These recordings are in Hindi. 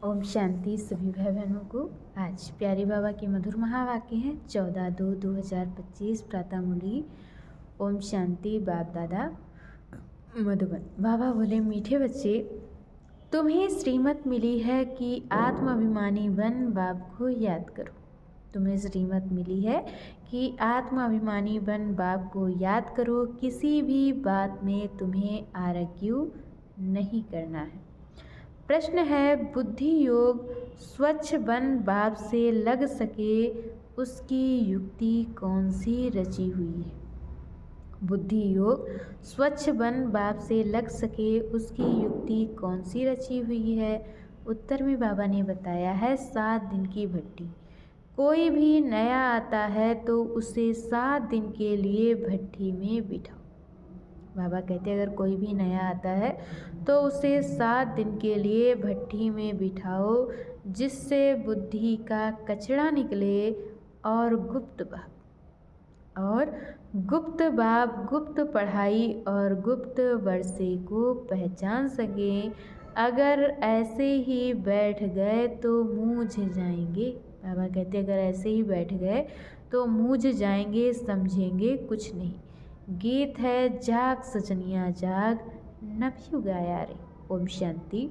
ओम शांति सभी भाई बहनों को। आज प्यारे बाबा के मधुर महावाक्य हैं 14/2/2025 प्रातः मुरली। ओम शांति। बाप दादा मधुबन। बाबा बोले, मीठे बच्चे, तुम्हें श्रीमत मिली है कि आत्माभिमानी बन बाप को याद करो। तुम्हें श्रीमत मिली है कि आत्माभिमानी बन बाप को याद करो। किसी भी बात में तुम्हें आर्ग्यू नहीं करना है। प्रश्न है, बुद्धि योग स्वच्छ बन बाप से लग सके उसकी युक्ति कौन सी रची हुई है? बुद्धि योग स्वच्छ बन बाप से लग सके उसकी युक्ति कौन सी रची हुई है? उत्तर में बाबा ने बताया है 7 दिन की भट्टी। कोई भी नया आता है तो उसे 7 दिन के लिए भट्टी में बिठाओ। बाबा कहते हैं, अगर कोई भी नया आता है तो उसे 7 दिन के लिए भट्टी में बिठाओ, जिससे बुद्धि का कचरा निकले और गुप्त बाप गुप्त पढ़ाई और गुप्त वर्षे को पहचान सकें। अगर ऐसे ही बैठ गए तो मूझ जाएंगे। बाबा कहते हैं, अगर ऐसे ही बैठ गए तो मूझ जाएंगे, समझेंगे कुछ नहीं। गीत है, जाग सजनिया जाग, नभियु गाया रे। ओम शांति।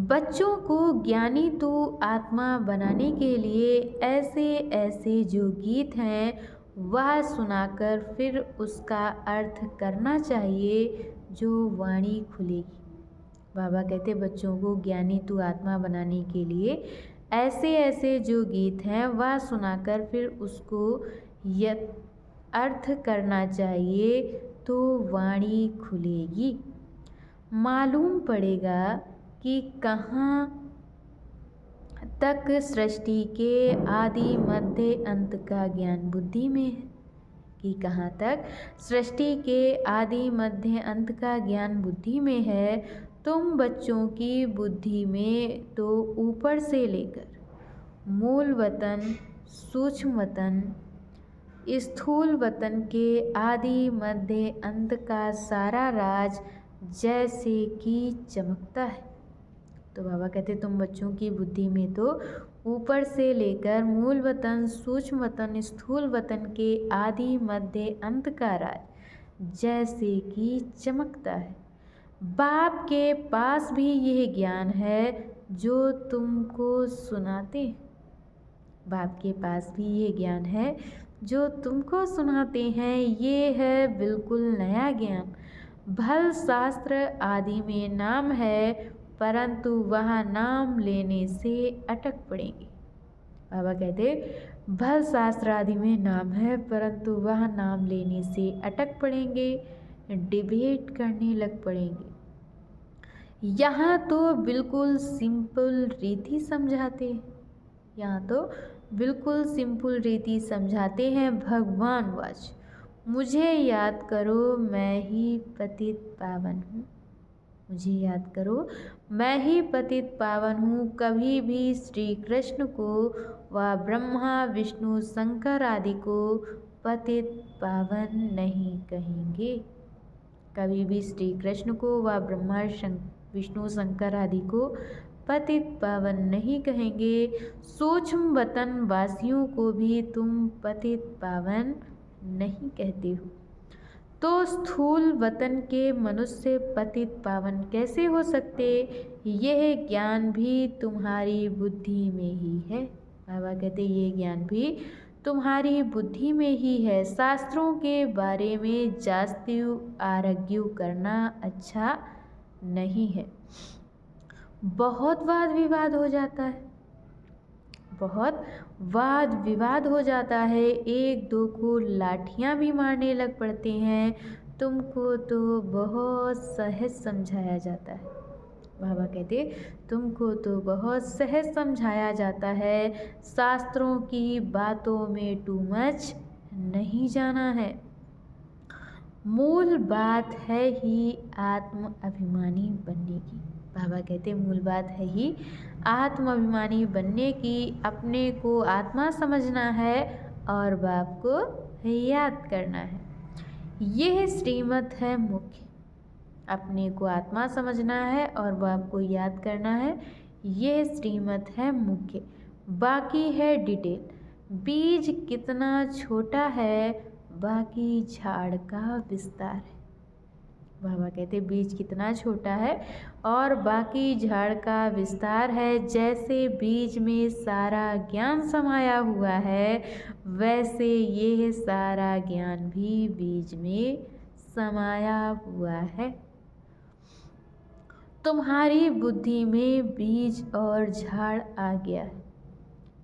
बच्चों को ज्ञानी तो आत्मा बनाने के लिए ऐसे ऐसे जो गीत हैं वह सुनाकर फिर उसका अर्थ करना चाहिए, जो वाणी खुलेगी। बाबा कहते, बच्चों को ज्ञानी तो आत्मा बनाने के लिए ऐसे ऐसे जो गीत हैं वह सुनाकर फिर उसको अर्थ करना चाहिए, तो वाणी खुलेगी। मालूम पड़ेगा कि कहाँ तक सृष्टि के आदि मध्य अंत का ज्ञान बुद्धि में है। कि कहाँ तक सृष्टि के आदि मध्य अंत का ज्ञान बुद्धि में है। तुम बच्चों की बुद्धि में तो ऊपर से लेकर मूल वतन, सूक्ष्म वतन, स्थूल वतन के आदि मध्य अंत का सारा राज जैसे कि चमकता है। तो बाबा कहते, तुम बच्चों की बुद्धि में तो ऊपर से लेकर मूल वतन, सूक्ष्म वतन, स्थूल वतन के आदि मध्य अंत का राज जैसे कि चमकता है। बाप के पास भी यह ज्ञान है जो तुमको सुनाते हैं। बाप के पास भी ये ज्ञान है जो तुमको सुनाते हैं। ये है बिल्कुल नया ज्ञान। भल शास्त्र आदि में नाम है, परंतु वह नाम लेने से अटक पड़ेंगे। बाबा कहते, भल शास्त्र आदि में नाम है परंतु वह नाम लेने से अटक पड़ेंगे, डिबेट करने लग पड़ेंगे। यहाँ तो बिल्कुल सिंपल रीति समझाते हैं। यहाँ तो बिल्कुल सिंपल रीति समझाते हैं। भगवान वाच, मुझे याद करो मैं ही पतित पावन हूँ। मुझे याद करो मैं ही पतित पावन हूँ। कभी भी श्री कृष्ण को व ब्रह्मा विष्णु शंकर आदि को पतित पावन नहीं कहेंगे। कभी भी श्री कृष्ण को व ब्रह्मा विष्णु शंकर आदि को पतित पावन नहीं कहेंगे। सूक्ष्म वतन वासियों को भी तुम पतित पावन नहीं कहते हो, तो स्थूल वतन के मनुष्य पतित पावन कैसे हो सकते? यह ज्ञान भी तुम्हारी बुद्धि में ही है। बाबा कहते, ये ज्ञान भी तुम्हारी बुद्धि में ही है। शास्त्रों के बारे में जास्ती आर्ग्यू करना अच्छा नहीं है। बहुत वाद विवाद हो जाता है। बहुत वाद विवाद हो जाता है। एक दो को लाठियां भी मारने लग पड़ते हैं। तुमको तो बहुत सहज समझाया जाता है। बाबा कहते, तुमको तो बहुत सहज समझाया जाता है। शास्त्रों की बातों में टू मच नहीं जाना है। मूल बात है ही आत्म अभिमानी बनने की। बाबा कहते, मूल बात है ही आत्माभिमानी बनने की। अपने को आत्मा समझना है और बाप को याद करना है। यह श्रीमत है मुख्य। अपने को आत्मा समझना है और बाप को याद करना है। यह श्रीमत है मुख्य, बाकी है डिटेल। बीज कितना छोटा है, बाकी झाड़ का विस्तार है। बाबा कहते बीज कितना छोटा है और बाकी झाड़ का विस्तार है। जैसे बीज में सारा ज्ञान समाया हुआ है, वैसे यह सारा ज्ञान भी बीज में समाया हुआ है। तुम्हारी बुद्धि में बीज और झाड़ आ गया है।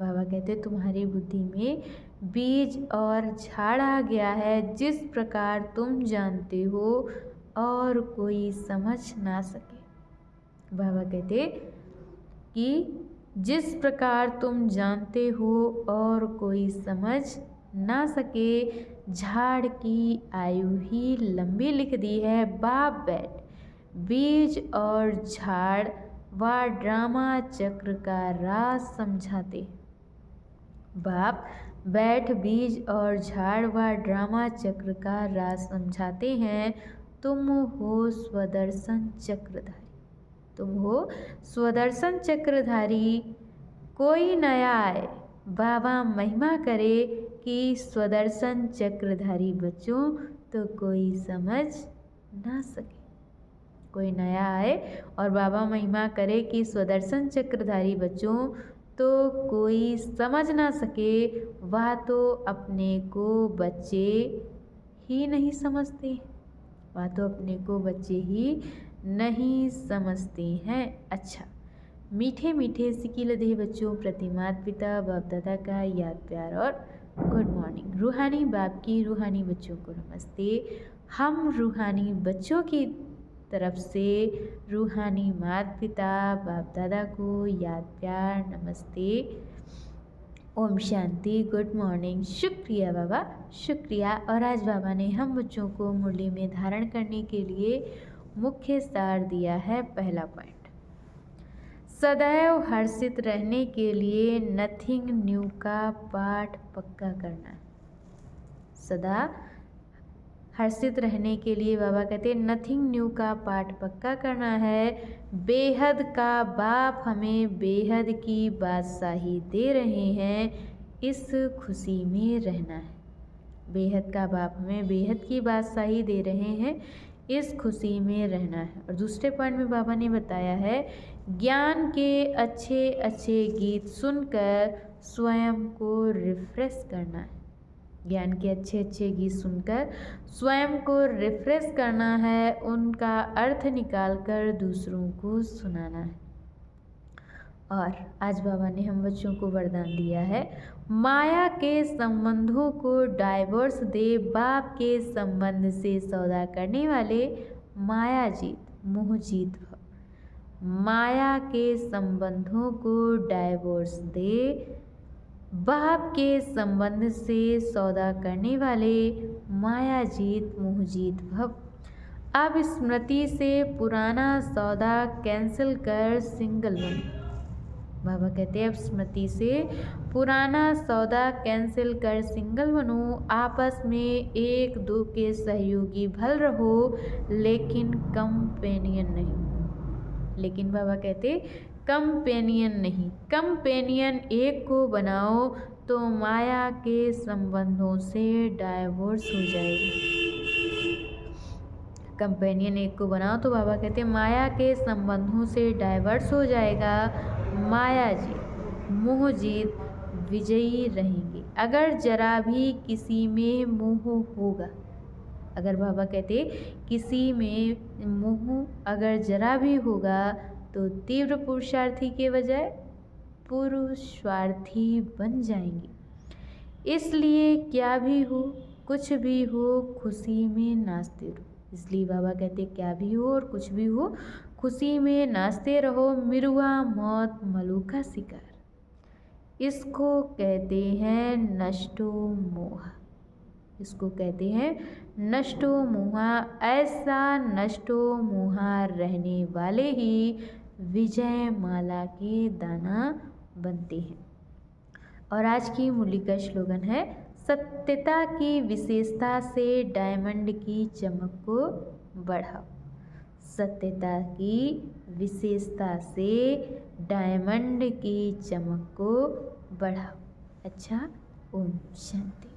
बाबा कहते तुम्हारी बुद्धि में बीज और झाड़ आ गया है। जिस प्रकार तुम जानते हो और कोई समझ ना सके। बाबा कहते कि जिस प्रकार तुम जानते हो और कोई समझ ना सके, झाड़ की आयु ही लंबी लिख दी है। बाप बैठ बीज और झाड़ व ड्रामा चक्र का राज समझाते। बाप बैठ बीज और झाड़ व ड्रामा चक्र का राज समझाते हैं। तुम हो स्वदर्शन चक्रधारी, तुम हो स्वदर्शन चक्रधारी। कोई नया आए, बाबा महिमा करे कि स्वदर्शन चक्रधारी बच्चों तो कोई समझ ना सके। कोई नया आए और बाबा महिमा करे कि स्वदर्शन चक्रधारी बच्चों तो कोई समझ ना सके, वह तो अपने को बच्चे ही नहीं समझते। वह तो अपने को बच्चे ही नहीं समझते हैं। अच्छा, मीठे मीठे सिकिलधे बच्चों प्रति माता पिता बाप दादा का याद प्यार और गुड मॉर्निंग। रूहानी बाप की रूहानी बच्चों को नमस्ते। हम रूहानी बच्चों की तरफ से रूहानी माता पिता बाप दादा को याद प्यार नमस्ते, ओम शांति, गुड मॉर्निंग। शुक्रिया बाबा, शुक्रिया। और आज बाबा ने हम बच्चों को मुरली में धारण करने के लिए मुख्य सार दिया है। पहला पॉइंट, सदैव हर्षित रहने के लिए नथिंग न्यू का पाठ पक्का करना है। सदा हर्षित रहने के लिए बाबा कहते हैं नथिंग न्यू का पाठ पक्का करना है। बेहद का बाप हमें बेहद की बादशाही दे रहे हैं, इस खुशी में रहना है। बेहद का बाप हमें बेहद की बादशाही दे रहे हैं, इस खुशी में रहना है। और दूसरे पॉइंट में बाबा ने बताया है ज्ञान के अच्छे अच्छे गीत सुनकर स्वयं को रिफ्रेश करना है। ज्ञान के अच्छे अच्छे गीत सुनकर स्वयं को रिफ्रेश करना है, उनका अर्थ निकालकर दूसरों को सुनाना है। और आज बाबा ने हम बच्चों को वरदान दिया है माया के संबंधों को डाइवोर्स दे, बाप के संबंध से सौदा करने वाले माया जीत मोह जीत भव। माया के संबंधों को डाइवोर्स दे, बाप के संबंध से सौदा करने वाले माया जीत मोह जीत भव। अब स्मृति से पुराना सौदा कैंसिल कर सिंगल बनो। बाबा कहते हैं अब स्मृति से पुराना सौदा कैंसिल कर सिंगल बनो। आपस में एक दो के सहयोगी भल रहो, लेकिन कंपेनियन नहीं। लेकिन बाबा कहते कंपेनियन नहीं, कंपेनियन एक को बनाओ तो माया के संबंधों से डाइवोर्स हो जाएगा। कंपेनियन एक को बनाओ तो बाबा कहते माया के संबंधों से डाइवर्स हो जाएगा। माया जीत मोह जीत विजयी रहेंगे। अगर जरा भी किसी में मोह होगा, अगर बाबा कहते किसी में मोह अगर जरा भी होगा तो तीव्र पुरुषार्थी के बजाय पुरुषार्थी बन जाएंगे। इसलिए क्या भी हो कुछ भी हो खुशी में नाचते रहो। इसलिए बाबा कहते क्या भी हो और कुछ भी हो खुशी में नाचते रहो। मिरुआ मौत मलुका शिकार, इसको कहते हैं नष्टो मोह। इसको कहते हैं नष्टो मोहा। ऐसा नष्टो मोहा रहने वाले ही विजय माला के दाना बनते हैं। और आज की मुरली का स्लोगन है सत्यता की विशेषता से डायमंड की चमक को बढ़ाओ। सत्यता की विशेषता से डायमंड की चमक को बढ़ाओ। अच्छा, ओम शांति।